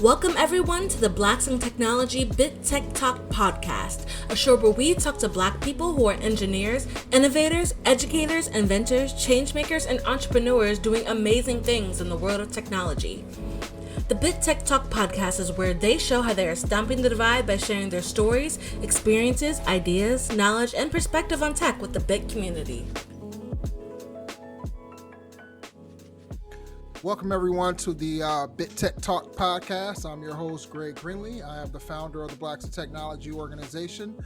Welcome everyone to the Blacks in Technology Bit Tech Talk podcast, a show where we talk to Black people who are engineers, innovators, educators, inventors, changemakers, and entrepreneurs doing amazing things in the world of technology. The Bit Tech Talk podcast is where they show how they are stomping the divide by sharing their stories, experiences, ideas, knowledge, and perspective on tech with the Bit community. Welcome everyone to the Bit Tech Talk podcast. I'm your host, Greg Greenlee. I am the founder of the Blacks in Technology organization.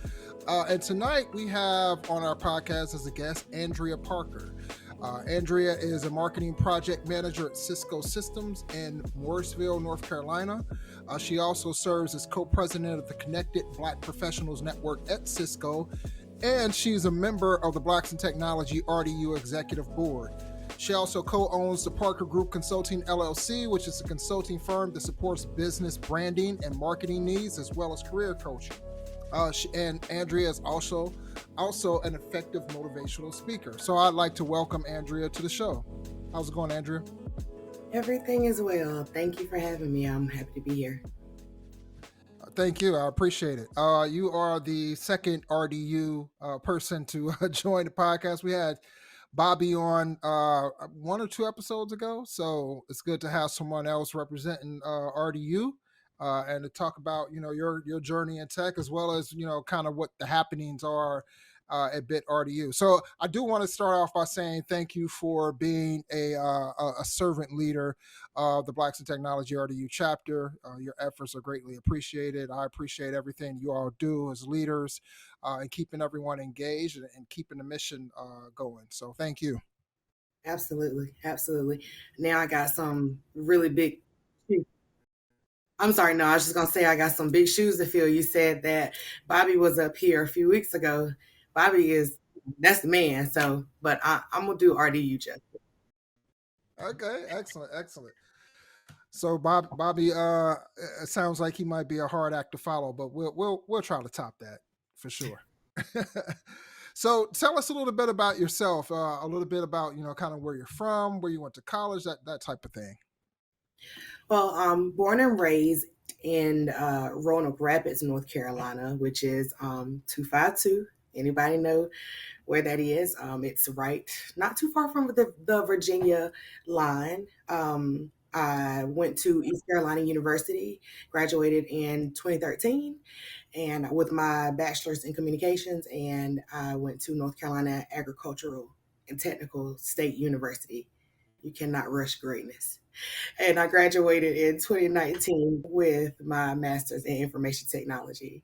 And tonight we have on our podcast as a guest, Andrea Parker. Andrea is a marketing project manager at Cisco Systems in Morrisville, North Carolina. She also serves as co-president of the Connected Black Professionals Network at Cisco, and she's a member of the Blacks in Technology RDU Executive Board. She also co-owns the Parker Group Consulting LLC, which is a consulting firm that supports business branding and marketing needs, as well as career coaching. And Andrea is also an effective motivational speaker. So I'd like to welcome Andrea to the show. How's it going, Andrea? Everything is well. Thank you for having me. I'm happy to be here. Thank you. I appreciate it. You are the second RDU person to join the podcast. We had Bobby on one or two episodes ago, so it's good to have someone else representing RDU and to talk about your journey in tech, as well as kind of what the happenings are at Bit RDU. So I do want to start off by saying thank you for being a servant leader of the Blacks in Technology RDU chapter. Your efforts are greatly appreciated. I appreciate everything you all do as leaders and keeping everyone engaged and keeping the mission going. So thank you. Absolutely. Now I got some really big shoes. I'm sorry, no, I was just going to say I got some big shoes to fill. You said that Bobby was up here a few weeks ago. That's the man. So, but I'm going to do RDU justice. Okay, excellent. So Bobby, it sounds like he might be a hard act to follow, but we'll try to top that for sure. So tell us a little bit about yourself, a little bit about kind of where you're from, where you went to college, that type of thing. Well, I'm born and raised in Roanoke Rapids, North Carolina, which is 252. Anybody know where that is? It's right, not too far from the Virginia line. I went to East Carolina University, graduated in 2013, and with my bachelor's in communications, and I went to North Carolina Agricultural and Technical State University. You cannot rush greatness. And I graduated in 2019 with my master's in information technology.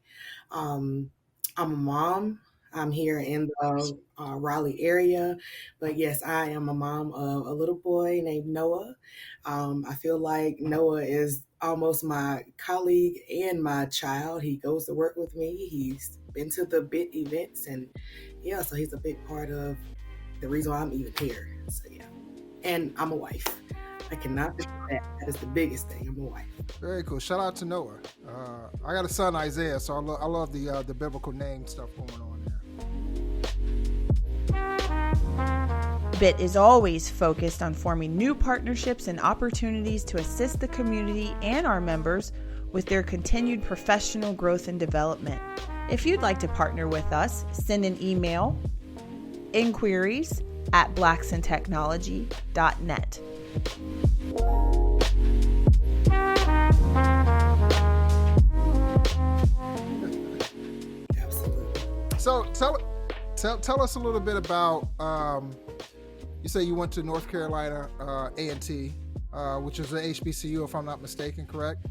I'm a mom. I'm here in the Raleigh area, but yes, I am a mom of a little boy named Noah. I feel like Noah is almost my colleague and my child. He goes to work with me. He's been to the BIT events, and yeah, so he's a big part of the reason why I'm even here. So yeah, and I'm a wife. I cannot forget that. That is the biggest thing. I'm a wife. Very cool. Shout out to Noah. I got a son, Isaiah, so I love the biblical name stuff going on there. BIT is always focused on forming new partnerships and opportunities to assist the community and our members with their continued professional growth and development. If you'd like to partner with us, send an email, inquiries@blacksintechnology.net. Absolutely. So tell us a little bit about. You say you went to North Carolina A&T, which is an HBCU, if I'm not mistaken, correct?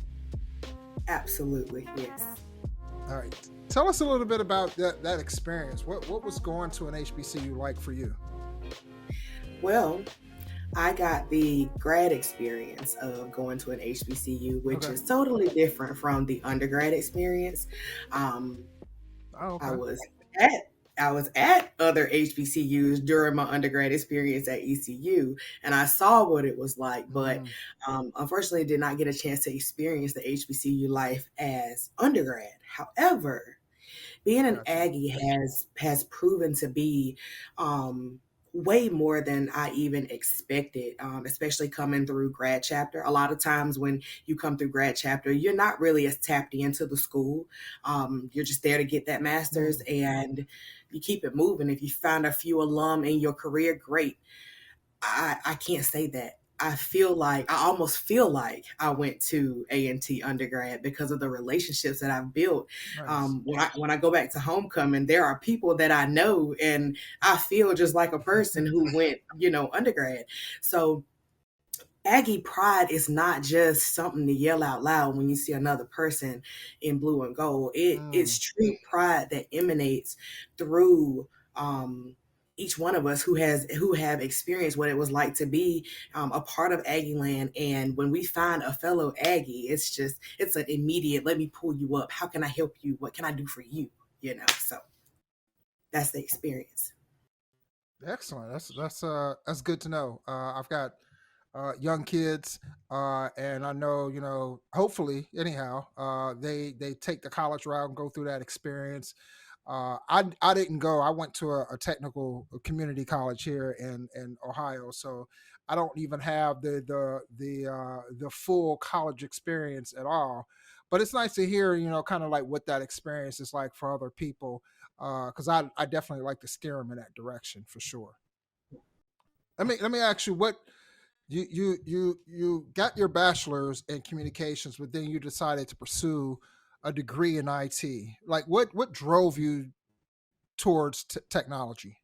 Absolutely, yes. All right. Tell us a little bit about that experience. What was going to an HBCU like for you? Well, I got the grad experience of going to an HBCU, which is totally different from the undergrad experience. I was at other HBCUs during my undergrad experience at ECU, and I saw what it was like, but unfortunately did not get a chance to experience the HBCU life as undergrad. However, being an Aggie has proven to be way more than I even expected, especially coming through grad chapter. A lot of times when you come through grad chapter, you're not really as tapped into the school. You're just there to get that master's and you keep it moving. If you find a few alum in your career, great. I can't say that. I almost feel like I went to A&T undergrad because of the relationships that I've built. Nice. When I go back to homecoming, there are people that I know, and I feel just like a person who went, undergrad. So Aggie pride is not just something to yell out loud when you see another person in blue and gold. It's true pride that emanates through each one of us who have experienced what it was like to be a part of Aggie land. And when we find a fellow Aggie, it's an immediate, let me pull you up. How can I help you? What can I do for you? So that's the experience. Excellent. That's good to know. I've got young kids, and I know, hopefully, anyhow, they take the college route and go through that experience. I didn't go. I went to a technical community college here in Ohio, so I don't even have the full college experience at all. But it's nice to hear, kind of like what that experience is like for other people, because I definitely like to steer them in that direction for sure. Let me ask you, what you got your bachelor's in communications, but then you decided to pursue a degree in IT. Like, what drove you towards technology?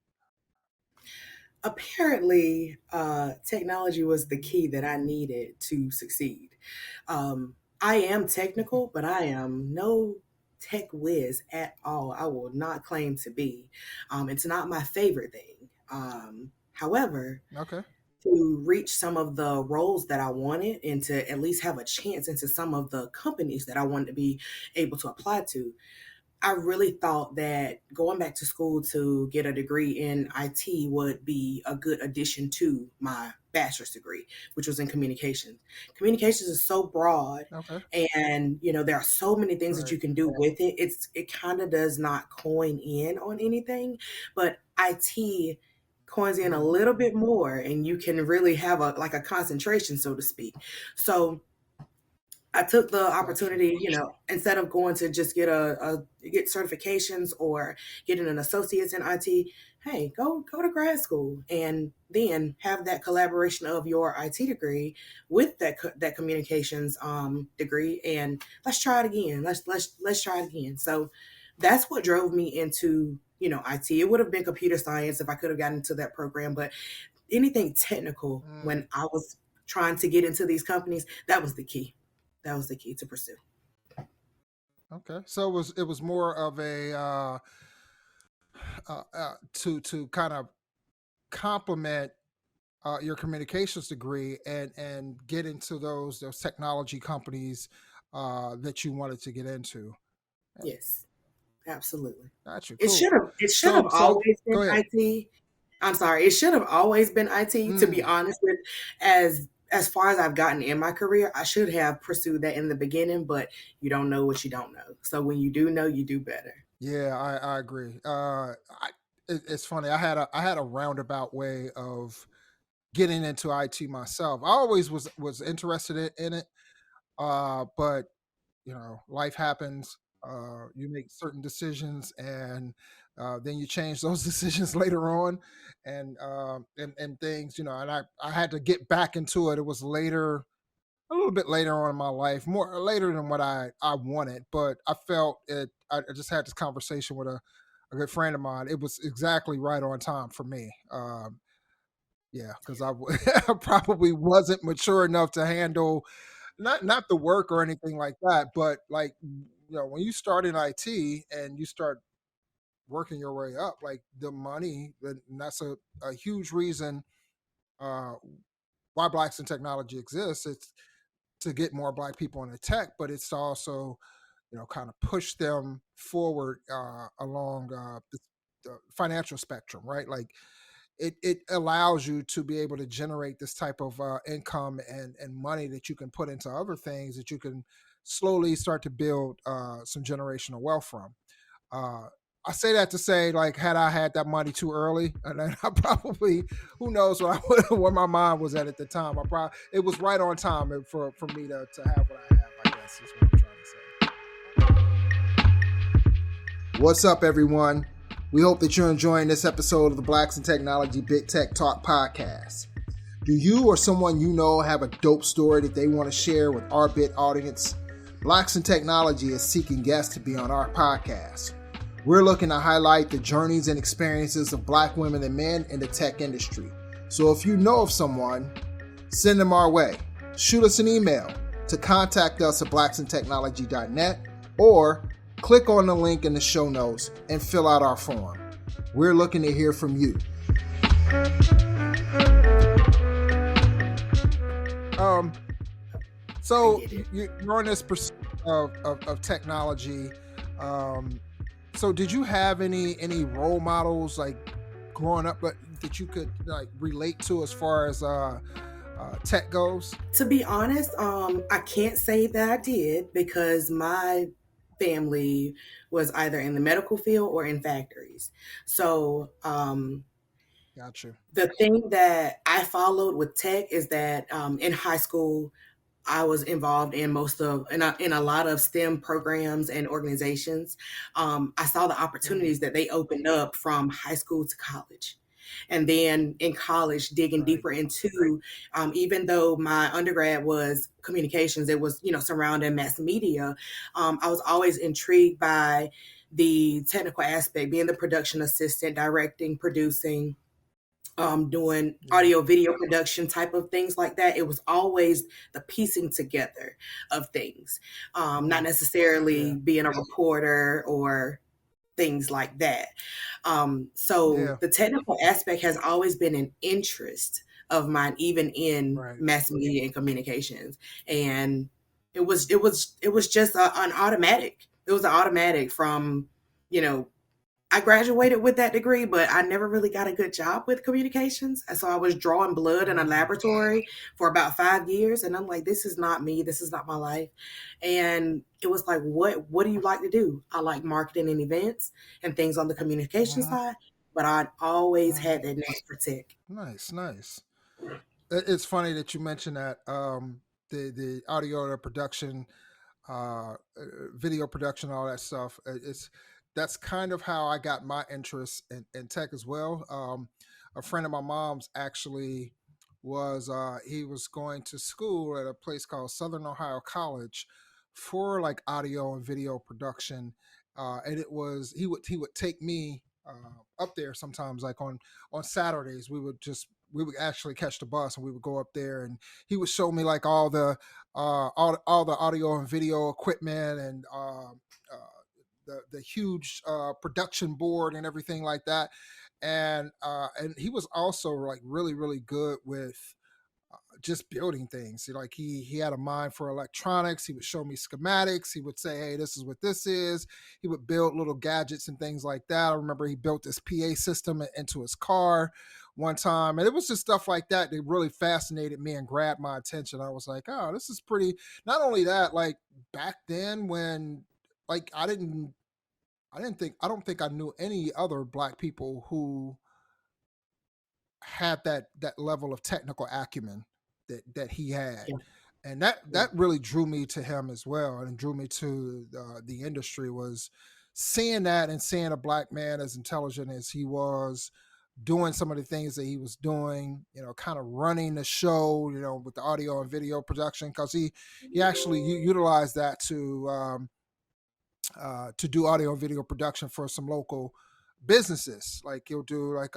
Apparently, technology was the key that I needed to succeed. I am technical, but I am no tech whiz at all. I will not claim to be. It's not my favorite thing. However, Okay. to reach some of the roles that I wanted and to at least have a chance into some of the companies that I wanted to be able to apply to, I really thought that going back to school to get a degree in IT would be a good addition to my bachelor's degree, which was in communications. Communications is so broad, Okay. and there are so many things that Right. you can do with it. It kind of does not coin in on anything, but IT coins in a Hmm. little bit more, and you can really have a concentration, so to speak. So I took the Gotcha. opportunity, instead of going to just get certifications or getting an associate's in IT. Hey, go to grad school and then have that collaboration of your IT degree with that communications degree, and let's try it again. Let's try it again. So that's what drove me into IT. It would have been computer science if I could have gotten into that program, but anything technical Mm, when I was trying to get into these companies, that was the key. That was the key to pursue. okay. So it was more of a to kind of complement your communications degree and get into those technology companies that you wanted to get into. Yes, absolutely. Gotcha. It Cool. should have it should have So always go been ahead. IT. I'm sorry, it should have always been IT, to be Mm, honest with. As far as I've gotten in my career, I should have pursued that in the beginning, but you don't know what you don't know. So when you do know, you do better. yeah, I agree. It's funny. I had a roundabout way of getting into IT myself. I always was interested in it, but life happens. You make certain decisions, and then you change those decisions later on, and things. And I had to get back into it. It was later, a little bit later on in my life, more later than what I wanted, but I felt it. I just had this conversation with a good friend of mine. It was exactly right on time for me. Yeah, because I probably wasn't mature enough to handle not the work or anything like that, but like, when you start in IT and you start working your way up, like the money, and that's a huge reason uh, why Blacks in Technology exists. It's to get more Black people into tech, but it's to also, kind of push them forward along the financial spectrum, right? Like it allows you to be able to generate this type of income and money that you can put into other things that you can slowly start to build some generational wealth from. Uh, I say that to say, like, had I had that money too early, and then I probably, who knows where my mind was at the time. It was right on time for me to have what I have. I guess is what I'm trying to say. What's up, everyone? We hope that you're enjoying this episode of the Blacks in Technology Big Tech Talk podcast. Do you or someone you know have a dope story that they want to share with our Bit audience? Blacks in Technology is seeking guests to be on our podcast. We're looking to highlight the journeys and experiences of Black women and men in the tech industry. So if you know of someone, send them our way. Shoot us an email to contact us at blacksintechnology.net or click on the link in the show notes and fill out our form. We're looking to hear from you. So you're on this pursuit of technology. So did you have any role models like growing up that you could like relate to as far as tech goes? To be honest, I can't say that I did because my family was either in the medical field or in factories. So Gotcha. The thing that I followed with tech is that in high school, I was involved in in a lot of STEM programs and organizations. I saw the opportunities that they opened up from high school to college. And then in college, digging deeper into, even though my undergrad was communications, it was, surrounding mass media. I was always intrigued by the technical aspect, being the production assistant, directing, producing, doing audio video production type of things like that. It was always the piecing together of things, not necessarily being a reporter or things like that. The technical aspect has always been an interest of mine, even in mass media and communications. And it was just an automatic. It was an automatic from, I graduated with that degree, but I never really got a good job with communications. And so I was drawing blood in a laboratory for about 5 years. And I'm like, this is not me. This is not my life. And it was like, what do you like to do? I like marketing and events and things on the communication side, but I'd always had that knack for tech. Nice. It's funny that you mentioned that, the audio production, video production, all that stuff. That's kind of how I got my interest in tech as well. A friend of my mom's actually he was going to school at a place called Southern Ohio College for like audio and video production. And he would take me up there sometimes, like on Saturdays. We would actually catch the bus and we would go up there, and he would show me like all the audio and video equipment and the huge production board and everything like that. And he was also like really, really good with just building things. Like he had a mind for electronics. He would show me schematics. He would say, hey, this is what this is. He would build little gadgets and things like that. I remember he built this PA system into his car one time. And it was just stuff like that that really fascinated me and grabbed my attention. I was like, oh, this is pretty. Not only that, like back then when like I don't think I knew any other Black people who had that level of technical acumen that he had. And that really drew me to him as well, and drew me to the industry, was seeing that and seeing a Black man as intelligent as he was, doing some of the things that he was doing, kind of running the show, with the audio and video production, because he actually utilized that to do audio and video production for some local businesses. Like he'll do like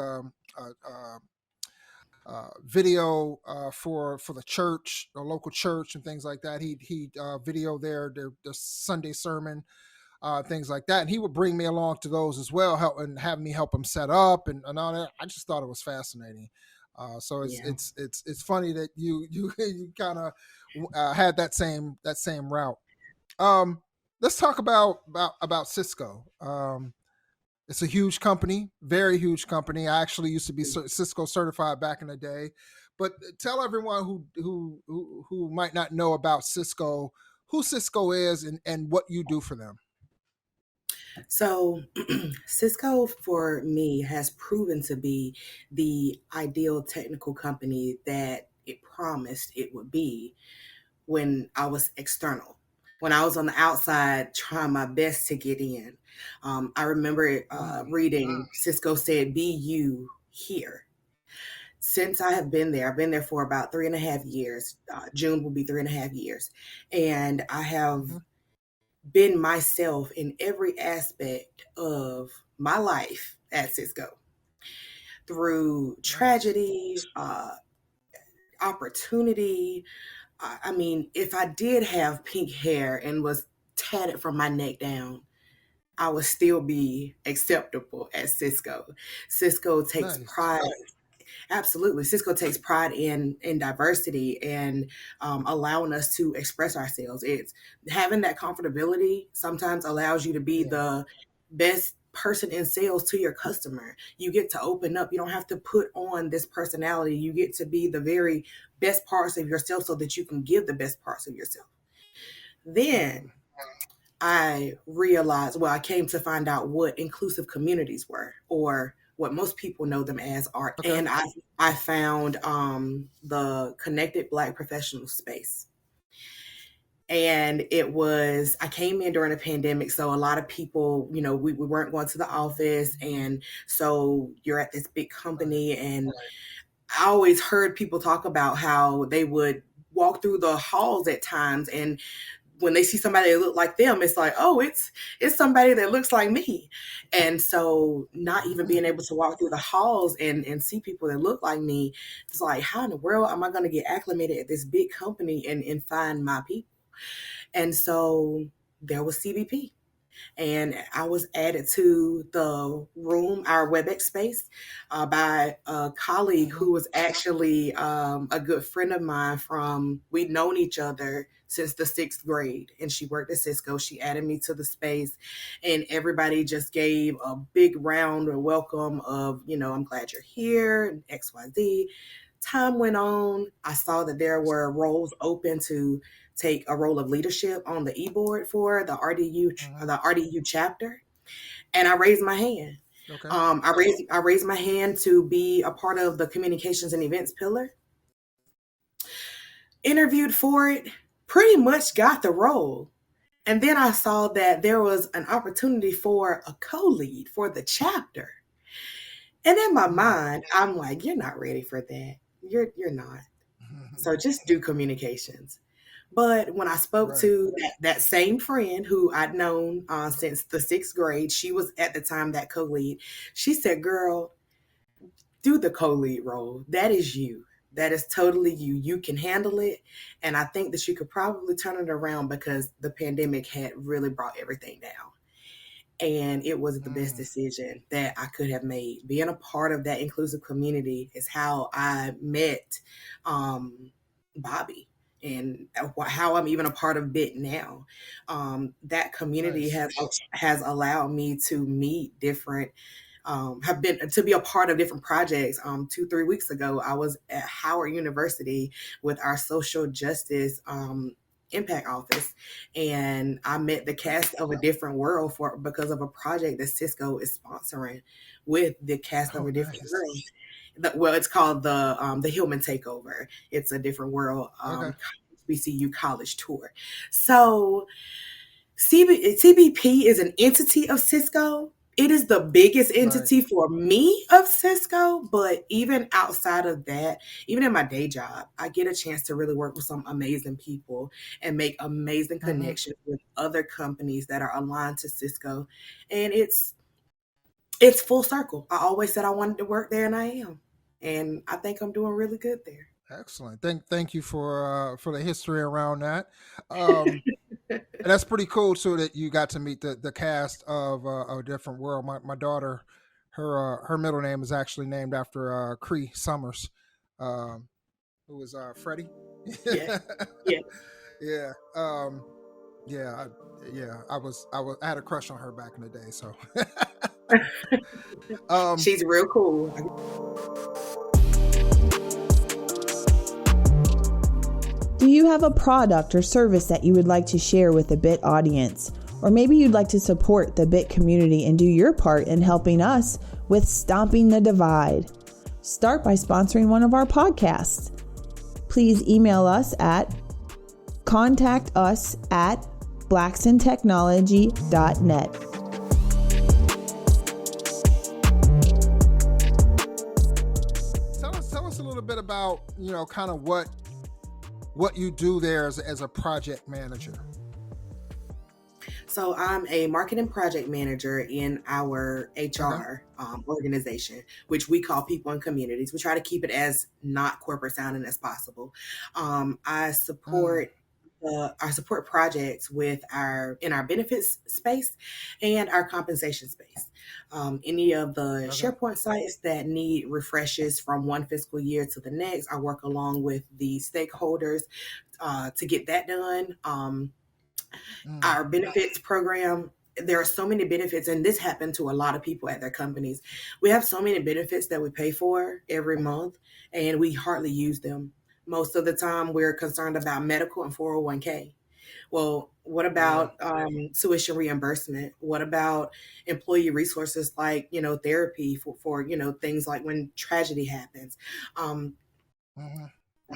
video for the church, a local church, and things like that. He video their Sunday sermon, things like that, and he would bring me along to those as well, and have me help him set up and all that. I just thought it was fascinating. So it's funny that you kind of had that same route. Let's talk about Cisco. It's a huge company, very huge company. I actually used to be Cisco certified back in the day. But tell everyone who might not know about Cisco, who Cisco is and what you do for them. So, Cisco for me has proven to be the ideal technical company that it promised it would be when I was external. When I was on the outside trying my best to get in. I remember reading Cisco said, "Be you here." Since I have been there, I've been there for about 3.5 years. June will be 3.5 years. And I have been myself in every aspect of my life at Cisco through tragedy, opportunity. I mean, if I did have pink hair and was tatted from my neck down, I would still be acceptable at Cisco. Cisco takes Nice. pride. Absolutely. Cisco takes pride in diversity and allowing us to express ourselves. It's having that comfortability sometimes allows you to be the best person in sales to your customer. You get to open up. You don't have to put on this personality. You get to be the very best parts of yourself so that you can give the best parts of yourself. Then I realized, well, I came to find out what inclusive communities were, or what most people know them as are. Okay. And I found the Connected Black Professional Space. And I came in during a pandemic. So a lot of people, we weren't going to the office. And so you're at this big company. And I always heard people talk about how they would walk through the halls at times, and when they see somebody that look like them, it's like, oh, it's somebody that looks like me. And so not even being able to walk through the halls and see people that look like me, it's like, how in the world am I going to get acclimated at this big company and find my people? And so there was CBP. And I was added to the room, our WebEx space, by a colleague who was actually a good friend of mine we'd known each other since the 6th grade. And she worked at Cisco. She added me to the space, and everybody just gave a big round of welcome of, I'm glad you're here, XYZ. Time went on. I saw that there were roles open to take a role of leadership on the e-board for the RDU chapter, and I raised my hand. Okay. I raised my hand to be a part of the communications and events pillar. Interviewed for it, pretty much got the role, and then I saw that there was an opportunity for a co-lead for the chapter, and in my mind, I'm like, you're not ready for that. You're not. So just do communications. But when I spoke to that same friend who I'd known since the 6th grade, she was at the time that co-lead. She said, girl, do the co-lead role. That is you. That is totally you. You can handle it. And I think that you could probably turn it around because the pandemic had really brought everything down. And it was the best decision that I could have made. Being a part of that inclusive community is how I met Bobby, and how I'm even a part of BIT now. That community has allowed me to meet different, have been to be a part of different projects. 2-3 weeks ago, I was at Howard University with our social justice impact office, and I met the cast of A Different World because of a project that Cisco is sponsoring with the cast of A Different World. Well, it's called the Hillman Takeover. It's A Different World HBCU college tour. So CBP is an entity of Cisco. It is the biggest entity for me of Cisco, but even outside of that, even in my day job, I get a chance to really work with some amazing people and make amazing connections with other companies that are aligned to Cisco. And it's full circle. I always said I wanted to work there, and I am. And I think I'm doing really good there. Excellent. Thank you for the history around that. That's pretty cool too that you got to meet the cast of A Different World. My daughter, her middle name is actually named after Cree Summers, who was Freddie. Yeah. Yeah. I had a crush on her back in the day. So she's real cool. Do you have a product or service that you would like to share with the BIT audience? Or maybe you'd like to support the BIT community and do your part in helping us with stomping the divide. Start by sponsoring one of our podcasts. Please email us at contactus@blacksintechnology.net. Tell us a little bit about, kind of what you do there as a project manager. So I'm a marketing project manager in our HR organization, which we call People and Communities. We try to keep it as not corporate sounding as possible. I support projects in our benefits space and our compensation space. Any of the SharePoint sites that need refreshes from one fiscal year to the next, I work along with the stakeholders to get that done. Our benefits program, there are so many benefits, and this happened to a lot of people at their companies. We have so many benefits that we pay for every month, and we hardly use them. Most of the time, we're concerned about medical and 401k. Well, what about tuition reimbursement? What about employee resources like, therapy for things like when tragedy happens?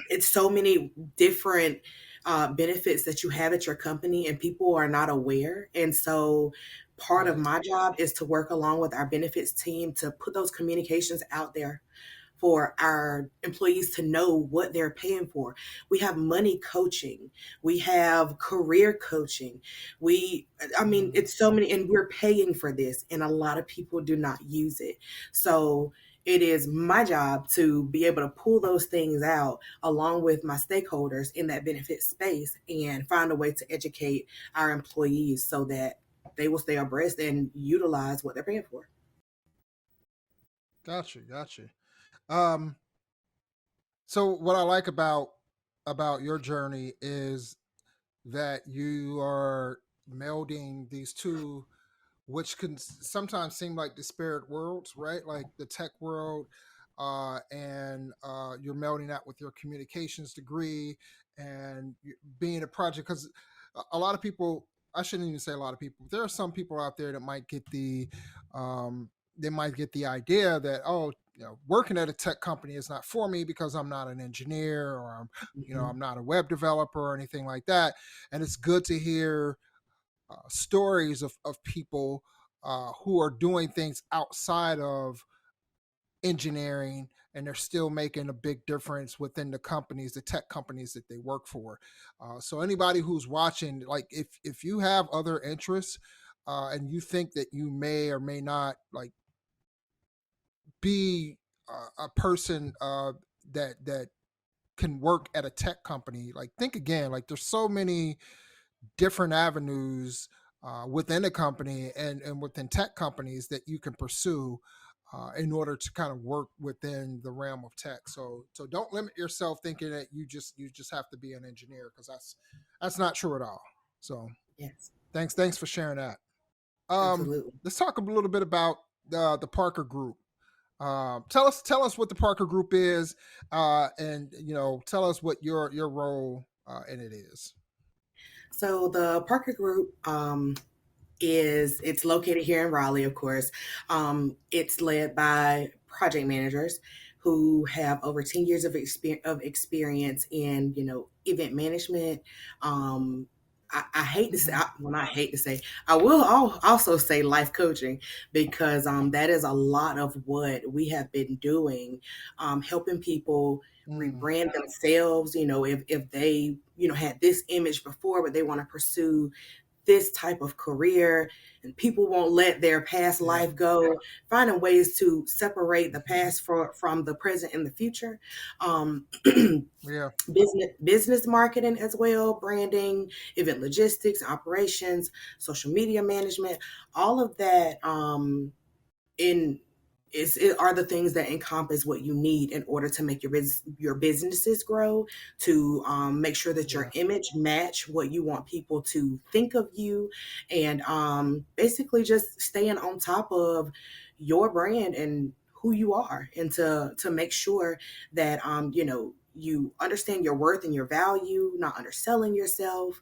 It's so many different benefits that you have at your company, and people are not aware. And so part of my job is to work along with our benefits team to put those communications out there for our employees to know what they're paying for. We have money coaching. We have career coaching. It's so many, and we're paying for this, and a lot of people do not use it. So it is my job to be able to pull those things out along with my stakeholders in that benefit space and find a way to educate our employees so that they will stay abreast and utilize what they're paying for. Gotcha. So what I like about your journey is that you are melding these two, which can sometimes seem like disparate worlds, right? Like the tech world, and you're melding that with your communications degree and being a project. Because a lot of people, I shouldn't even say a lot of people, there are some people out there that might get the idea that, working at a tech company is not for me because I'm not an engineer, or I'm not a web developer or anything like that. And it's good to hear stories of people who are doing things outside of engineering, and they're still making a big difference within the tech companies that they work for. So anybody who's watching, like if you have other interests, and you think that you may or may not be a person that can work at a tech company, think again. There's so many different avenues within a company and within tech companies that you can pursue in order to kind of work within the realm of tech. So don't limit yourself thinking that you just have to be an engineer, because that's not true at all. So yes, thanks for sharing that. absolutely. Let's talk a little bit about the Parker Group. Tell us what the Parker Group is, and tell us what your role in it is. So the Parker Group it's located here in Raleigh, of course. It's led by project managers who have over 10 years of experience in, event management. I hate to say, I hate to say, I will also say life coaching, because that is a lot of what we have been doing, helping people rebrand themselves. If they, had this image before, but they want to pursue this type of career, and people won't let their past life go, finding ways to separate the past from the present and the future. Business marketing as well, branding, event logistics, operations, social media management, all of that are the things that encompass what you need in order to make your businesses grow, to make sure that your image match what you want people to think of you, and basically just staying on top of your brand and who you are, and to make sure that you understand your worth and your value, not underselling yourself,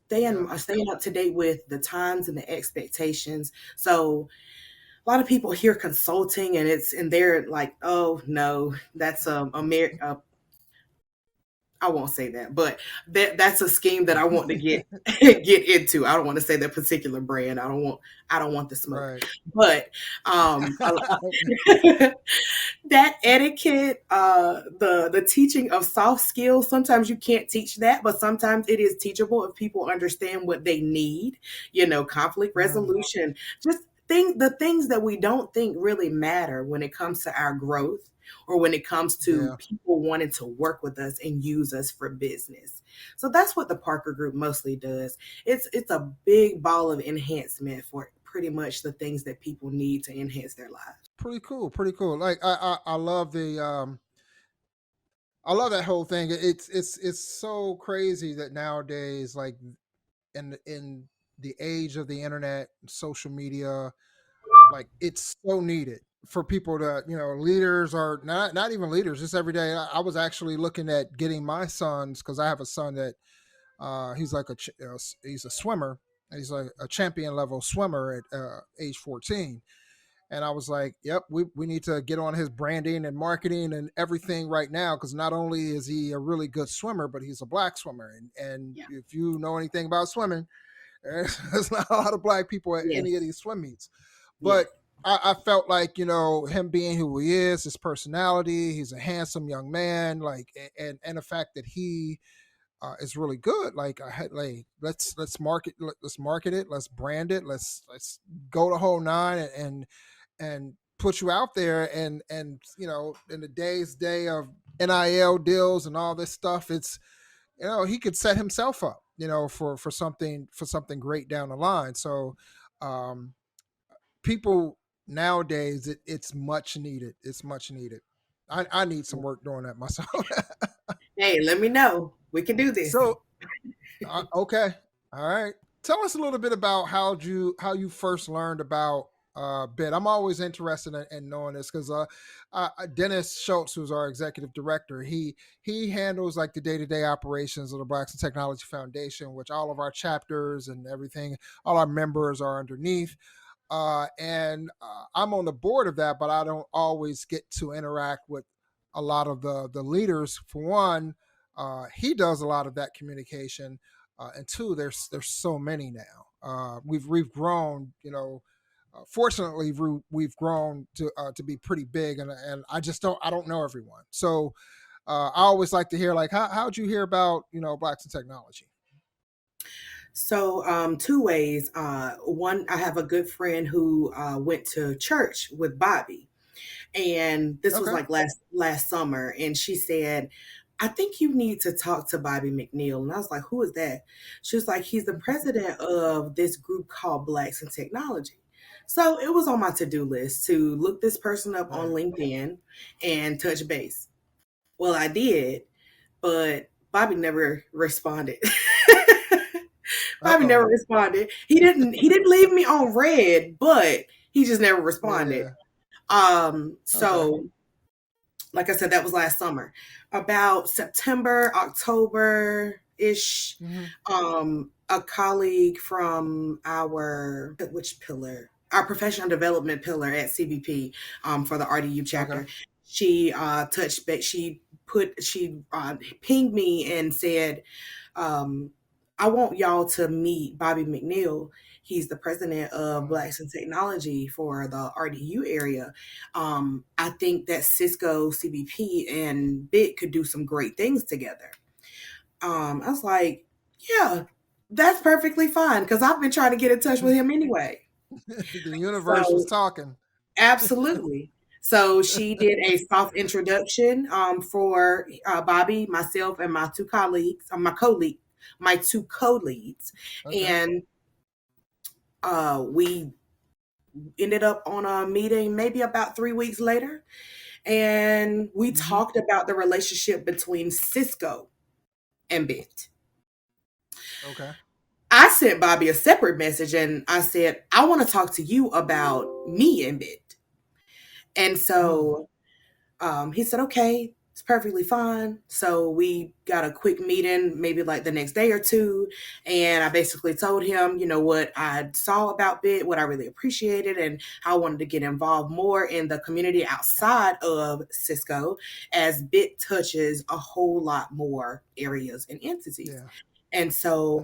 Yeah. staying up to date with the times and the expectations. So a lot of people hear consulting and they're like, oh no, that's a I won't say that, but that's a scheme that I want to get get into. I don't want to say that particular brand. I don't want the smoke. Right. But that etiquette, the teaching of soft skills, sometimes you can't teach that, but sometimes it is teachable if people understand what they need, conflict Mhm. resolution, just the things that we don't think really matter when it comes to our growth or when it comes to Yeah. people wanting to work with us and use us for business. So that's what the Parker Group mostly does. It's a big ball of enhancement for pretty much the things that people need to enhance their lives. Pretty cool. Pretty cool. Like I love the I love that whole thing. It's so crazy that nowadays, like in the age of the internet, social media, like it's so needed for people to, leaders or not even leaders, just every day. I was actually looking at getting my sons, because I have a son that he's like he's a swimmer. He's like a champion level swimmer at age 14. And I was like, yep, we need to get on his branding and marketing and everything right now, because not only is he a really good swimmer, but he's a black swimmer. And Yeah. if you know anything about swimming, there's not a lot of black people at any of Yes. these swim meets. Yes. But I felt like, him being who he is, his personality, he's a handsome young man, like, and the fact that he is really good. Like, I had, like, let's market it, let's brand it, let's go the whole nine, and put you out there. And in the day of NIL deals and all this stuff, it's, he could set himself up, for something great down the line. So um people nowadays, it's much needed. It's much needed. I need some work doing that myself. Hey, let me know. We can do this. So okay, all right. Tell us a little bit about how you first learned about bit. I'm always interested in knowing this, because Dennis Schultz, who's our executive director, he handles like the day-to-day operations of the Blacks and Technology Foundation, which all of our chapters and everything, all our members are underneath. And I'm on the board of that, but I don't always get to interact with a lot of the leaders. For one, he does a lot of that communication, and two, there's so many now. We've grown, fortunately, we've grown to be pretty big, and I don't know everyone. So I always like to hear, like, how'd you hear about, Blacks in Technology? So, two ways. One, I have a good friend who went to church with Bobby, and this was Okay. like last summer. And she said, "I think you need to talk to Bobby McNeil." And I was like, "Who is that?" She was like, "He's the president of this group called Blacks in Technology." So it was on my to-do list to look this person up on Right. LinkedIn and touch base. Well, I did, but Bobby never responded. Bobby never Uh-oh. responded. He didn't leave me on red, but he just never responded. Yeah. Okay. So like I said, that was last summer. About September, October ish, Hmm. a colleague from which pillar? Our professional development pillar at CBP, for the RDU Okay. chapter. She touched base. She pinged me and said, um, I want y'all to meet Bobby McNeil. He's the president of Uh, Blacks in Technology for the RDU area. I think that Cisco, CBP, and BIT could do some great things together. I was like, yeah, that's perfectly fine, because I've been trying to get in touch with him anyway. the universe was So talking. absolutely. So she did a soft introduction for Bobby, myself, and my two colleagues, my two co-leads, Okay. and we ended up on a meeting maybe about 3 weeks later, and we Hmm. talked about the relationship between Cisco and BIT. Okay. I sent Bobby a separate message and I said, I want to talk to you about me and BIT. And Mm. so he said, okay. It's perfectly fine. So we got a quick meeting, maybe like the next day or two. And I basically told him, what I saw about BIT, what I really appreciated, and how I wanted to get involved more in the community outside of Cisco, as BIT touches a whole lot more areas and entities. Yeah. And so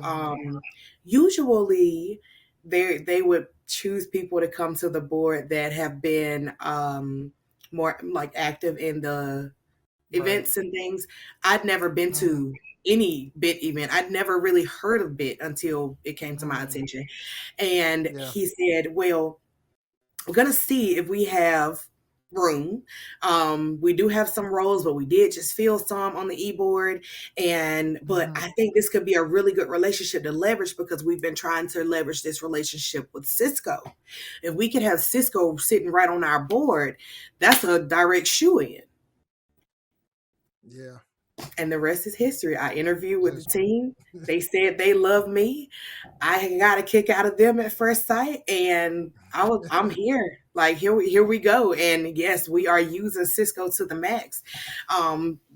usually they would choose people to come to the board that have been more like active in the events and things. I'd never been to any BIT event. I'd never really heard of BIT until it came to my attention. And Yeah. he said, well, we're going to see if we have room. We do have some roles, but we did just fill some on the e-board. But I think this could be a really good relationship to leverage, because we've been trying to leverage this relationship with Cisco. If we could have Cisco sitting right on our board, that's a direct shoe-in. Yeah. And the rest is history. I interviewed with the team. They said they love me. I got a kick out of them at first sight, and I'm here. Like, here we go. And yes, we are using Cisco to the max.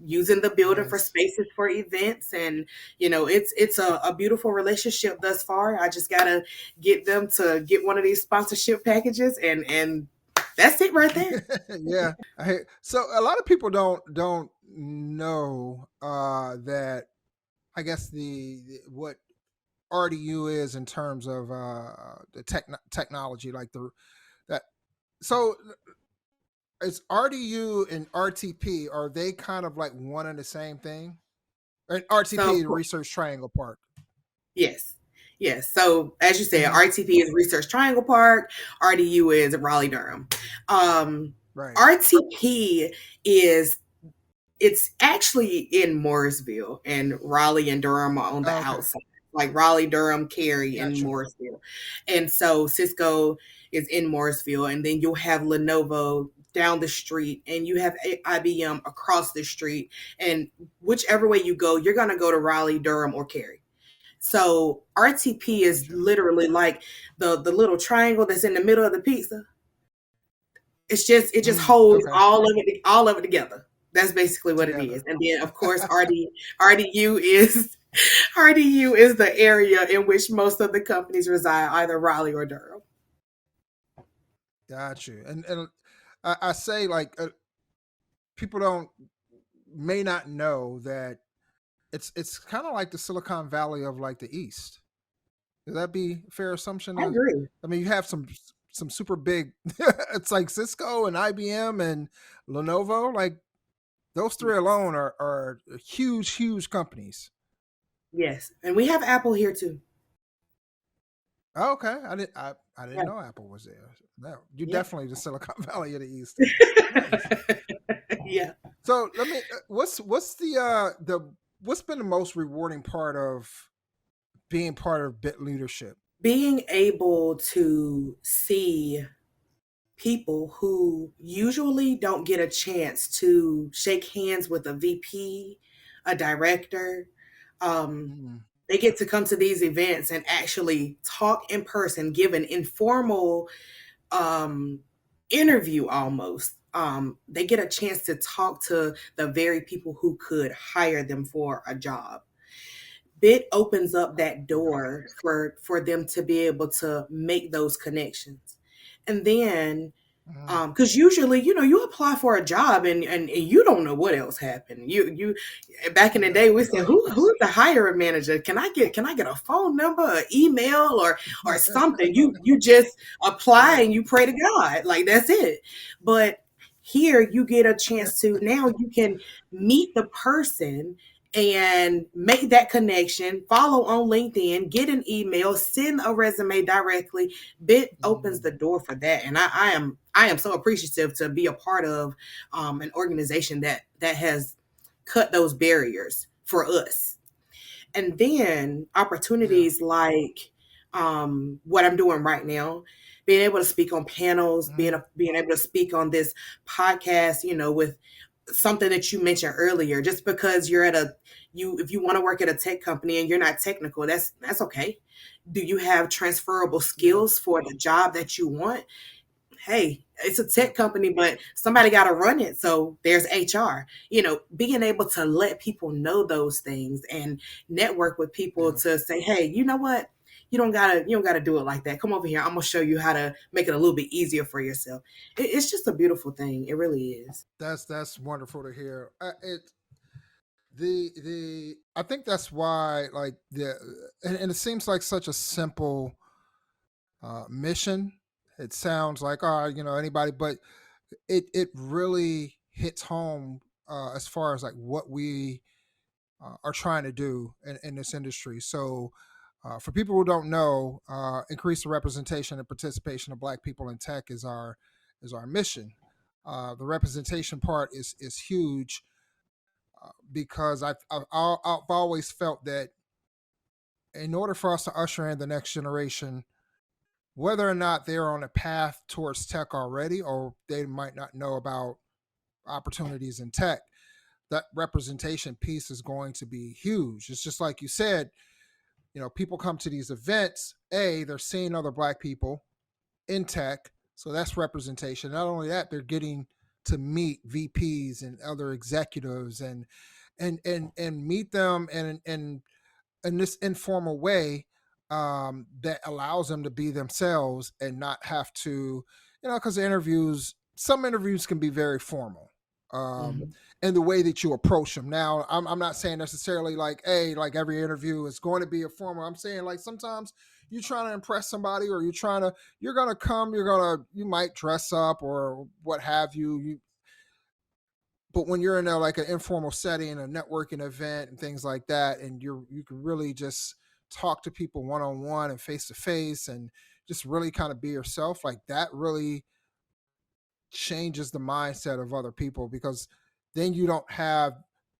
Using the building for spaces for events, and it's a beautiful relationship thus far. I just gotta get them to get one of these sponsorship packages, and that's it right there. Yeah. So a lot of people don't know that, I guess, what RDU is in terms of the technology, like that. So is RDU and RTP, are they kind of like one and the same thing? And RTP, Research Triangle Park. Yes. So as you said, RTP is Research Triangle Park. RDU is Raleigh Durham. Right. RTP it's actually in Morrisville, and Raleigh and Durham are on the outside, like Raleigh, Durham, Cary, and Morrisville. And so Cisco is in Morrisville, and then you'll have Lenovo down the street, and you have IBM across the street. And whichever way you go, you're going to go to Raleigh, Durham, or Cary. So RTP is literally like the little triangle that's in the middle of the pizza. It just holds all of it together. That's basically what it is. And then, of course, RDU is the area in which most of the companies reside, either Raleigh or Durham. Got you. And I say, like, people may not know that it's kind of like the Silicon Valley of, like, the East. Would that be a fair assumption? I agree. I mean, you have some super big. It's like Cisco and IBM and Lenovo. Like, those three alone are huge companies. Yes, and we have Apple here too. Oh, okay, I didn't know Apple was there. No, you're definitely the Silicon Valley of the East. Yeah. So let me. What's been the most rewarding part of being part of BIT leadership? Being able to see people who usually don't get a chance to shake hands with a VP, a director. They get to come to these events and actually talk in person, give an informal interview almost. They get a chance to talk to the very people who could hire them for a job. BIT opens up that door for them to be able to make those connections. And then, because usually, you apply for a job and you don't know what else happened. You back in the day, we said, who's the hiring manager? Can I get a phone number, or email, or something? You just apply and you pray to God, like, that's it. But here you get a chance to, now you can meet the person and make that connection, follow on LinkedIn, get an email, send a resume directly. BIT opens the door for that. And I am so appreciative to be a part of an organization that has cut those barriers for us. And then opportunities like what I'm doing right now, being able to speak on panels, being able to speak on this podcast, with something that you mentioned earlier. Just because you're if you want to work at a tech company and you're not technical, that's okay. Do you have transferable skills for the job that you want? hey, it's a tech company, but somebody got to run it. So there's HR, being able to let people know those things and network with people to say, hey, you know what? You don't gotta do it like that. Come over here. I'm gonna show you how to make it a little bit easier for yourself. It's just a beautiful thing. It really is. That's wonderful to hear. The I think that's why, like, and it seems like such a simple mission. It sounds like, anybody, but it really hits home as far as like what we are trying to do in this industry. So for people who don't know, increase the representation and participation of Black people in tech is our mission. The representation part is huge because I've always felt that in order for us to usher in the next generation, whether or not they're on a path towards tech already or they might not know about opportunities in tech, that representation piece is going to be huge. It's just like you said, people come to these events, they're seeing other Black people in tech, so that's representation. Not only that, they're getting to meet VPs and other executives and meet them in this informal way that allows them to be themselves and not have to, because some interviews can be very formal. And the way that you approach them. Now, I'm not saying necessarily like, like every interview is going to be a formal. I'm saying like sometimes you're trying to impress somebody, or you might dress up or what have you. But when you're in like an informal setting, a networking event and things like that, and you can really just talk to people one-on-one and face-to-face and just really kind of be yourself, like that really changes the mindset of other people, because then you don't have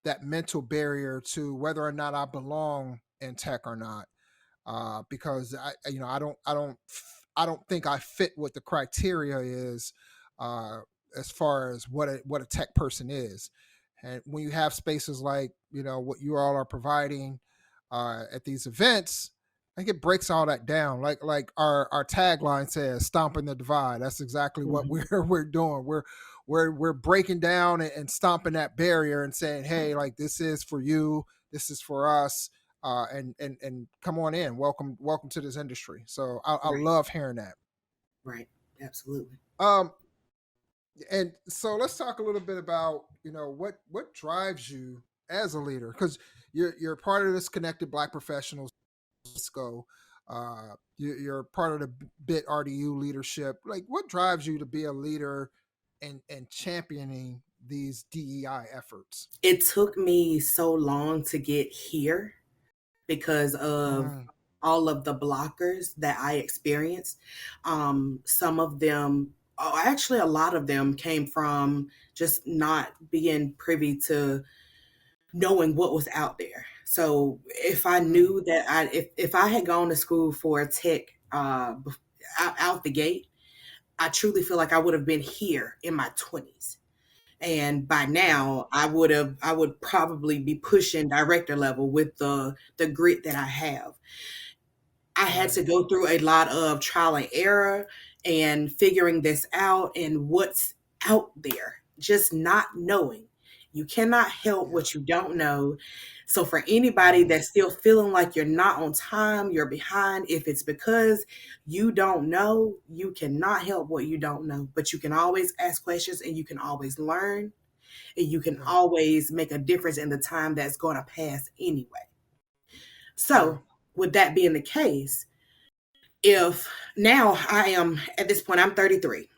that mental barrier to whether or not I belong in tech or not, because I don't think I fit what the criteria is as far as what a tech person is. And when you have spaces like what you all are providing at these events, I think it breaks all that down. Like our tagline says, "Stomping the divide." That's exactly what we're doing. We're breaking down and stomping that barrier and saying, "Hey, like this is for you. This is for us." And come on in. Welcome to this industry. So I love hearing that. Right. Absolutely. And so let's talk a little bit about what drives you as a leader, because you're part of this Connected Black Professionals, Cisco. You're part of the BIT RDU leadership. Like, what drives you to be a leader and championing these DEI efforts? It took me so long to get here because of all of the blockers that I experienced. Some of them, actually a lot of them, came from just not being privy to knowing what was out there. So if I knew that if I had gone to school for tech out the gate, I truly feel like I would have been here in my 20s. And by now I would probably be pushing director level with the grit that I have. I had to go through a lot of trial and error and figuring this out and what's out there, just not knowing. You cannot help what you don't know. So for anybody that's still feeling like you're not on time, you're behind, if it's because you don't know, you cannot help what you don't know. But you can always ask questions and you can always learn and you can always make a difference in the time that's going to pass anyway. So with that being the case, if now I am at this point, I'm 33.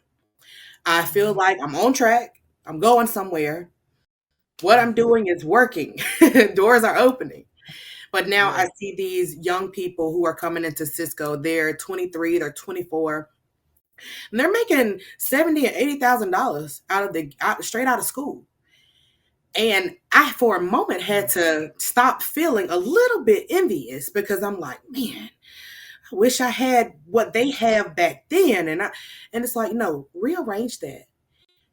I feel like I'm on track. I'm going somewhere. What I'm doing is working. Doors are opening. But now I see these young people who are coming into Cisco. They're 23, they're 24. And they're making $70,000 and $80,000 straight out of school. And I, for a moment, had to stop feeling a little bit envious because I'm like, man, I wish I had what they have back then. And it's like, no, rearrange that.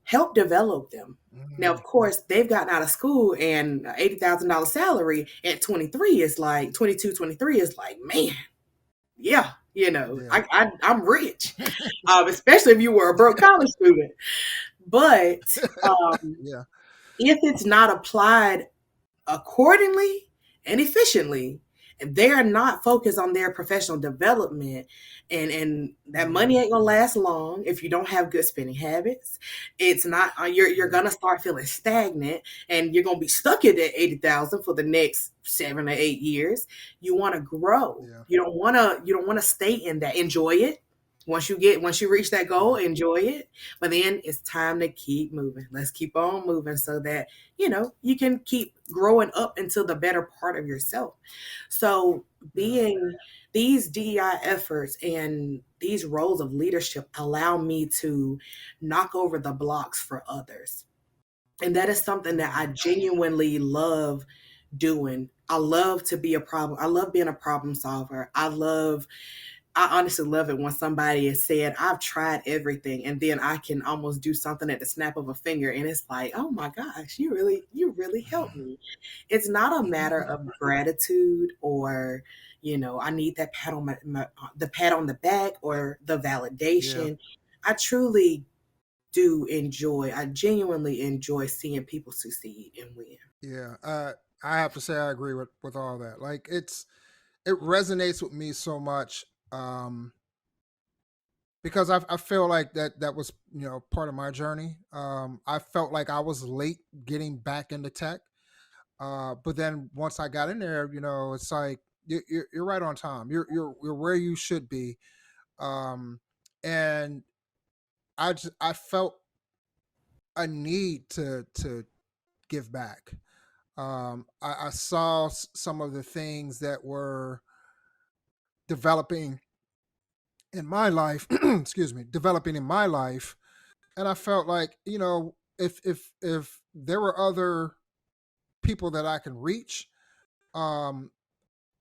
Help develop them. Now, of course, they've gotten out of school and $80,000 salary at 23 is like, 22, 23 is like, man, yeah, Yeah. I'm rich, especially if you were a broke college student. But Yeah. if it's not applied accordingly and efficiently, if they are not focused on their professional development, and that money ain't gonna last long if you don't have good spending habits. It's not you're gonna start feeling stagnant, and you're gonna be stuck at that 80,000 for the next 7 or 8 years. You want to grow. Yeah. You don't want to stay in that. Enjoy it. Once you reach that goal, enjoy it. But then it's time to keep moving. Let's keep on moving so that you can keep growing up into the better part of yourself. So being these DEI efforts and these roles of leadership allow me to knock over the blocks for others. And that is something that I genuinely love doing. I love being a problem solver. I honestly love it when somebody has said, I've tried everything, and then I can almost do something at the snap of a finger. And it's like, oh my gosh, you really helped me. It's not a matter of gratitude or, I need that pat on the pat on the back or the validation. I truly I genuinely enjoy seeing people succeed and win. Yeah. I have to say I agree with all that. Like it resonates with me so much. Because I feel like that was part of my journey. I felt like I was late getting back into tech, but then once I got in there, it's like you're right on time. You're where you should be, and I felt a need to give back. I saw some of the things that were developing in my life excuse me, developing in my life, and I felt like if there were other people that I can reach, um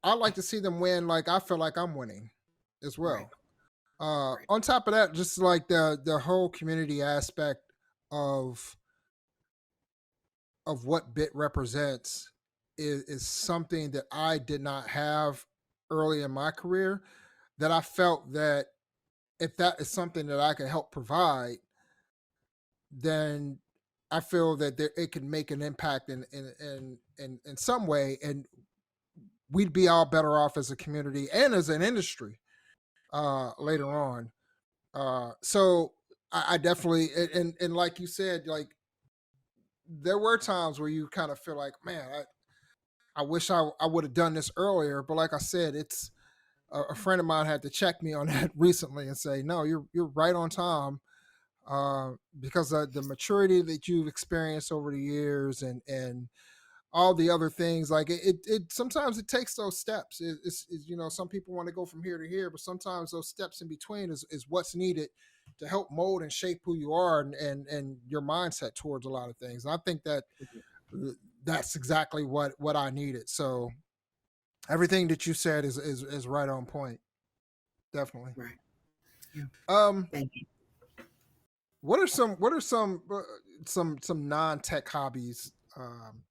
I'd like to see them win like I feel like I'm winning as Right. well. Right. On top of that, just like the whole community aspect of what bit represents is something that I did not have early in my career, that I felt that if that is something that I can help provide, then I feel that it can make an impact in some way, and we'd be all better off as a community and as an industry later on. So I definitely, and like you said, like there were times where you kind of feel like, man, I wish I would have done this earlier. But like I said, it's a friend of mine had to check me on that recently and say, no, you're right on time, because the maturity that you've experienced over the years, and all the other things, like it sometimes it takes those steps. Some people want to go from here to here, but sometimes those steps in between is what's needed to help mold and shape who you are, and your mindset towards a lot of things. And I think that's exactly what I needed. So everything that you said is right on point. Definitely. Right. Yeah. Um, Thank you. what are some non-tech hobbies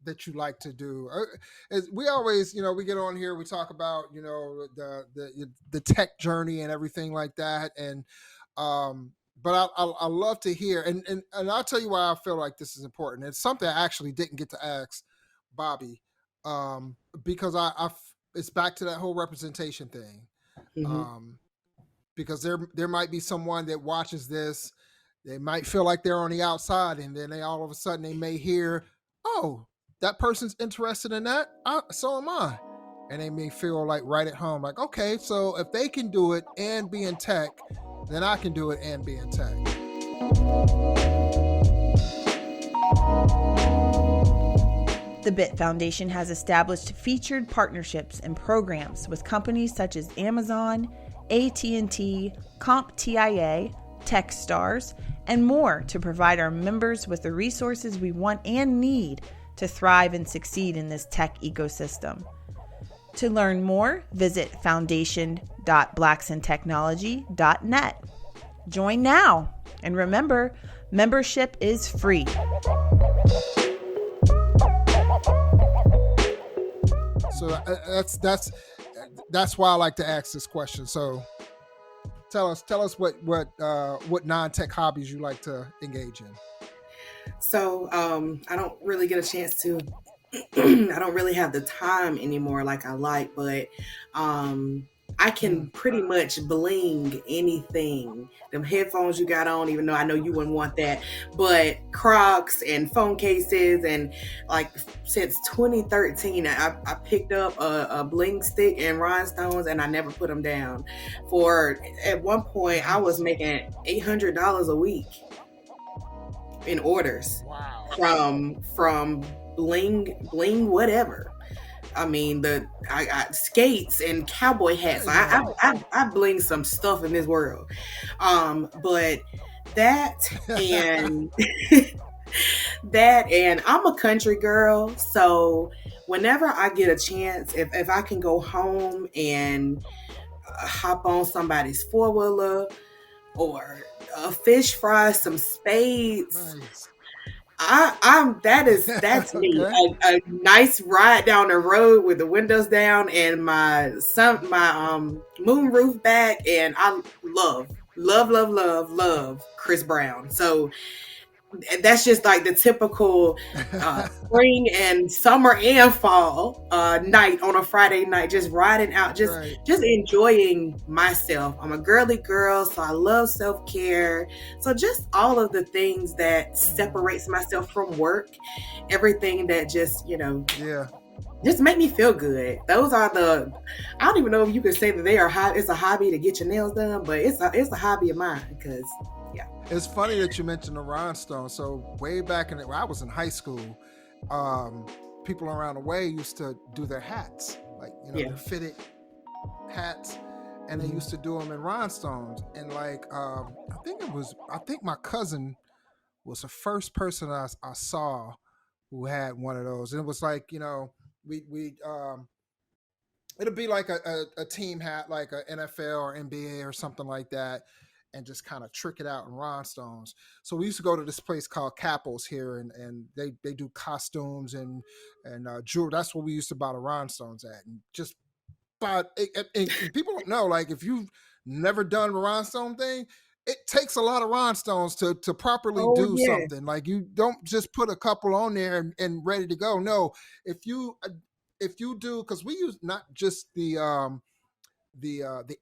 that you like to do? As we always, we get on here, we talk about, the tech journey and everything like that, and but I love to hear, and I'll tell you why I feel like this is important. It's something I actually didn't get to ask Bobby, because it's back to that whole representation thing. Mm-hmm. Because there might be someone that watches this, they might feel like they're on the outside, and then they all of a sudden they may hear, oh, that person's interested in that, so am I, and they may feel like right at home, like, okay, so if they can do it and be in tech, then I can do it and be in tech. The BIT Foundation has established featured partnerships and programs with companies such as Amazon, AT&T, CompTIA, Techstars, and more to provide our members with the resources we want and need to thrive and succeed in this tech ecosystem. To learn more, visit foundation.blacksandtechnology.net. Join now, and remember, membership is free. So that's why I like to ask this question. So tell us what non-tech hobbies you like to engage in. So I don't really get a chance to. I don't really have the time anymore like I like, but I can pretty much bling anything. Them headphones you got on, even though I know you wouldn't want that, but Crocs and phone cases, and like since 2013, I picked up a bling stick and rhinestones, and I never put them down. For at one point, I was making $800 a week in orders from bling whatever. I mean, I got skates and cowboy hats. I bling some stuff in this world. But that and that and I'm a country girl, so whenever I get a chance, if I can go home and hop on somebody's four-wheeler or a fish fry, some spades. Nice. That's me. Okay. A nice ride down the road with the windows down and my moon roof back, and I love Chris Brown. So that's just like the typical spring and summer and fall night on a Friday night, just riding out, just enjoying myself. I'm a girly girl, so I love self-care. So just all of the things that separates myself from work, everything that just, just make me feel good. Those are I don't even know if you could say that they are it's a hobby to get your nails done, but it's a hobby of mine because it's funny that you mentioned the rhinestone. So way back when I was in high school, people around the way used to do their hats, like their fitted hats, and they used to do them in rhinestones. And like I think my cousin was the first person I saw who had one of those. And it was like we it'll be like a team hat, like a NFL or NBA or something like that, and just kind of trick it out in rhinestones. So we used to go to this place called Capos here, and they do costumes and jewelry. That's where we used to buy the rhinestones at, and just but and people don't know, like if you've never done the rhinestone thing, it takes a lot of rhinestones to properly do something. Like you don't just put a couple on there and ready to go. No, if you do, because we use not just the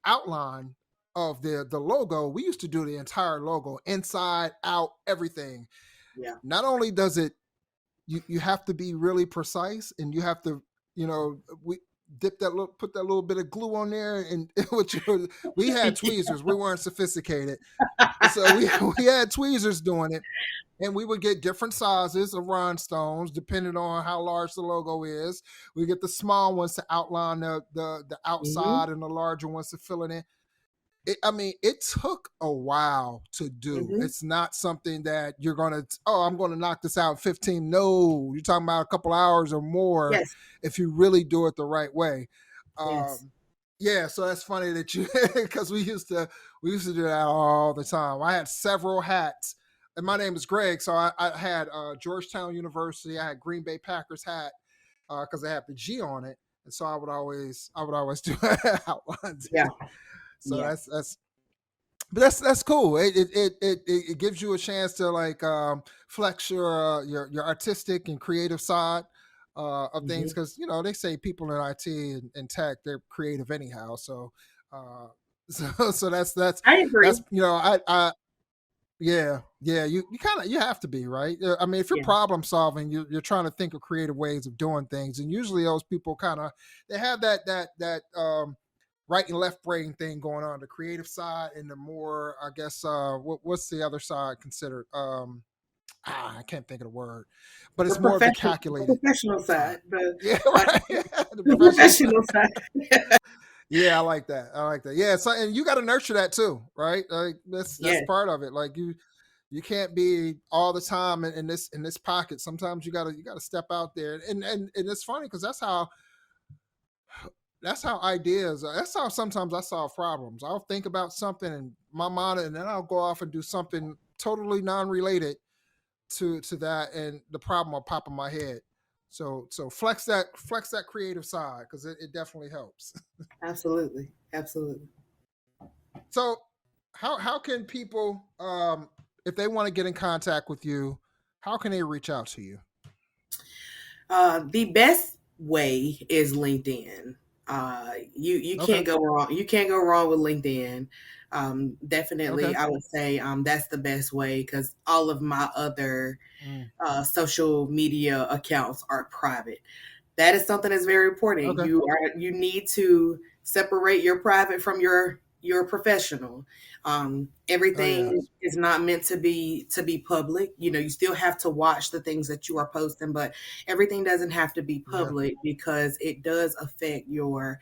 outline of the logo, we used to do the entire logo, inside out, everything. Yeah. Not only does it, you have to be really precise, and you have to, we put that little bit of glue on there, and we had tweezers. We weren't sophisticated, so we had tweezers doing it, and we would get different sizes of rhinestones depending on how large the logo is. We get the small ones to outline the outside, and the larger ones to fill it in. It took a while to do. It's not something that you're I'm gonna knock this out in 15. No, you're talking about a couple hours or more if you really do it the right way. Yeah, so that's funny that you because we used to do that all the time. I had several hats, and my name is Greg, so I had Georgetown University. I had Green Bay Packers hat because I had the G on it, and so I would always do outlines. Yeah. So that's cool. It gives you a chance to like flex your artistic and creative side of things, because they say people in IT and tech, they're creative anyhow. So so that's I agree. That's you have to be, right. If you're problem solving, you're trying to think of creative ways of doing things, and usually those people they have that right and left brain thing going on, the creative side, and the more, I guess, what's the other side considered? I can't think of the word, but it's more of the calculated professional side. The professional side. Yeah, I like that. Yeah, so, and you got to nurture that too, right? Like that's part of it. Like you can't be all the time in this pocket. Sometimes you gotta step out there, and it's funny because that's how ideas. That's how sometimes I solve problems. I'll think about something in my mind, and then I'll go off and do something totally non-related to that, and the problem will pop in my head. So flex that creative side, because it definitely helps. Absolutely. So how can people, if they want to get in contact with you, how can they reach out to you? The best way is LinkedIn. You Okay. can't go wrong. You can't go wrong with LinkedIn. Definitely, Okay. I would say that's the best way because all of my other Mm, social media accounts are private. That is something that's very important. okay. You need to separate your private from your professional. Oh Everything yes. is not meant to be public. You still have to watch the things that you are posting, but everything doesn't have to be Yeah. public because it does affect your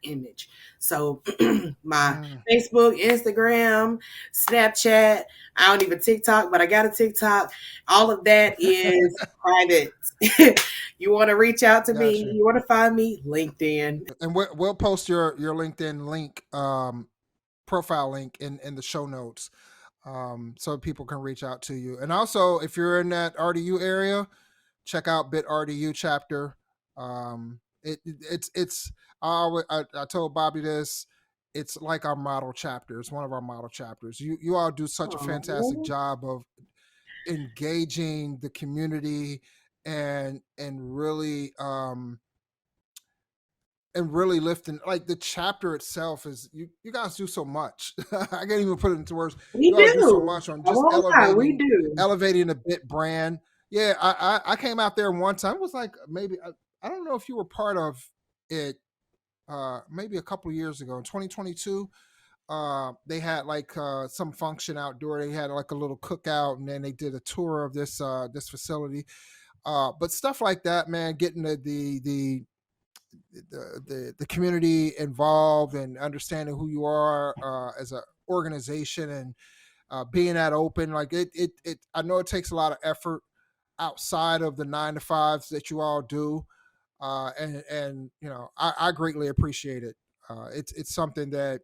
image. So my Mm. Facebook, Instagram, Snapchat, I don't even TikTok, but I got a TikTok. All of that is private. You want to reach out to me, Gotcha. you want to find me, LinkedIn. And we'll post your LinkedIn link, profile link in the show notes, so people can reach out to you. And also, if you're in that RDU area, check out Bit RDU chapter. It's I told Bobby this. It's like our model chapter. It's one of our model chapters. You all do such a fantastic Oh, job of engaging the community and really lifting. Like the chapter itself is, you guys do so much. I can't even put it into words. we You all do so do. much on I just won't lie, we do. elevating the Bit brand. Yeah, I came out there one time. It was like maybe I don't know if you were part of it. Maybe a couple years ago in 2022, they had like some function outdoor. They had like a little cookout, and then they did a tour of this facility. But stuff like that, man, getting the community involved and understanding who you are as an organization, and being that open, like it I know it takes a lot of effort outside of the 9 to 5s that you all do, and I greatly appreciate it. It's something that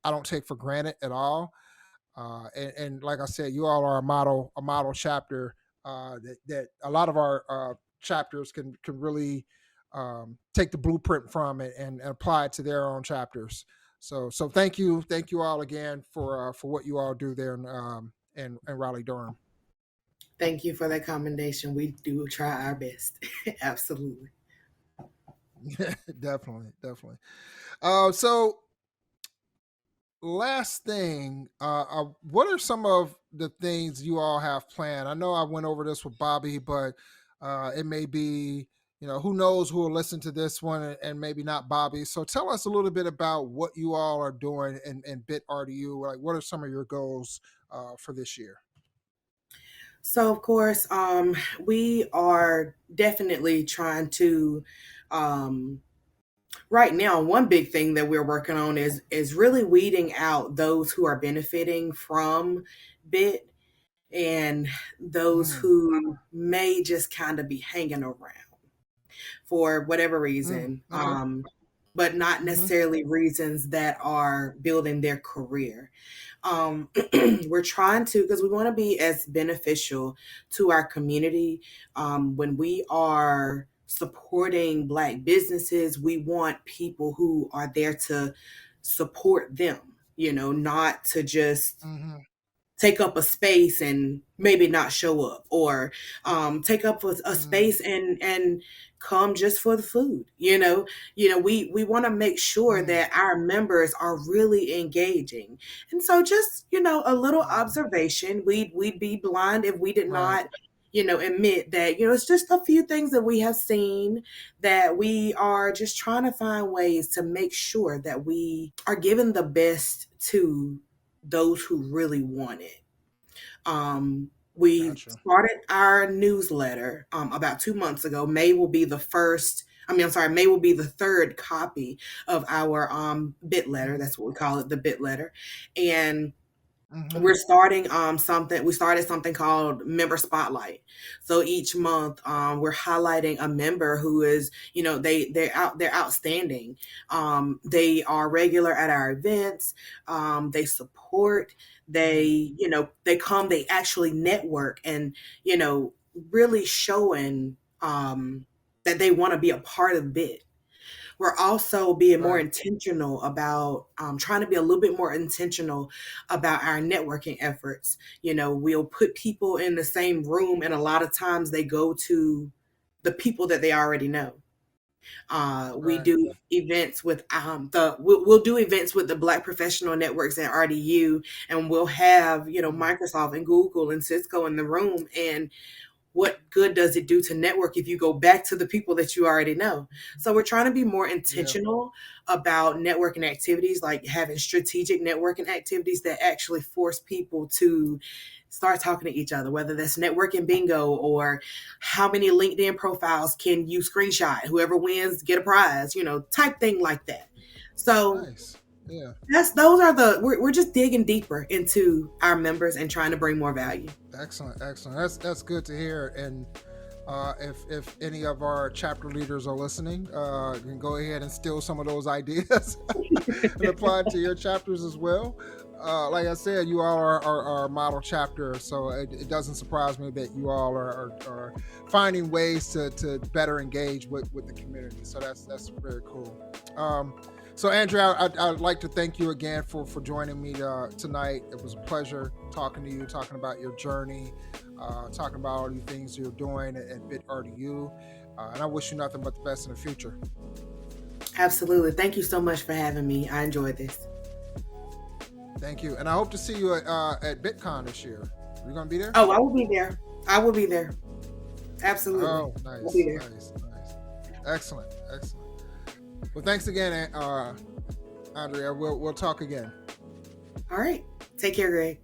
I don't take for granted at all. And like I said, you all are a model chapter, that a lot of our chapters can really take the blueprint from it and apply it to their own chapters. So thank you all again for what you all do there in Raleigh Durham. Thank you for that commendation. We do try our best. Absolutely. Definitely, definitely. So last thing, what are some of the things you all have planned? I know I went over this with Bobby, but it may be, who knows who will listen to this one, and maybe not Bobby. So tell us a little bit about what you all are doing in Bit RDU. Like, what are some of your goals for this year? So of course, we are definitely trying to um, right now, one big thing that we're working on is really weeding out those who are benefiting from bit and those Mm, who may just kind of be hanging around for whatever mm, reason, okay. but not Mm-hmm. necessarily reasons that are building their career. We're trying to, because we want to be as beneficial to our community. When we are supporting Black businesses, we want people who are there to support them, not to just Mm-hmm. take up a space and maybe not show up, or take up a Mm, space and come just for the food. We want to make sure mm, that our members are really engaging, and so just a little mm. observation, we'd be blind if we did Right. not admit that it's just a few things that we have seen that we are just trying to find ways to make sure that we are giving the best to those who really want it. We Gotcha. started our newsletter about 2 months ago. May will be the first. I mean, I'm sorry. May will be the third copy of our bit letter. Mm-hmm. That's what we call it, the bit letter. And Mm-hmm. we're starting something. We started something called Member Spotlight. So each month, we're highlighting a member who is, they're outstanding. They are regular at our events. They support. Mm, They come. They actually network, and really showing that they want to be a part of BIT. we're also being more Right. intentional about trying to be a little bit more intentional about our networking efforts. We'll put people in the same room, and a lot of times they go to the people that they already know. We Right. do events with we'll do events with the Black professional networks at RDU, and we'll have Microsoft and Google and Cisco in the room. And what good does it do to network if you go back to the people that you already know? So we're trying to be more Yeah. intentional about networking activities, like having strategic networking activities that actually force people to start talking to each other, whether that's networking bingo or how many LinkedIn profiles can you screenshot, whoever wins get a prize, type thing like that. So Nice. Yeah. we're just digging deeper into our members and trying to bring more value. Excellent. That's good to hear. And if any of our chapter leaders are listening, you can go ahead and steal some of those ideas and apply it to your chapters as well. Like I said, you all are model chapter, so it doesn't surprise me that you all are finding ways to better engage with the community. So that's very cool. So Andrea, I'd like to thank you again for joining me tonight. It was a pleasure talking to you, talking about your journey, talking about all the things you're doing at BIT RDU. And I wish you nothing but the best in the future. Absolutely. Thank you so much for having me. I enjoyed this. Thank you. And I hope to see you at BitCon this year. Are you going to be there? Oh, I will be there. I will be there. Absolutely. Oh, nice. I'll be there. Nice. Excellent. Well, thanks again, Andrea. We'll talk again. All right. Take care, Greg.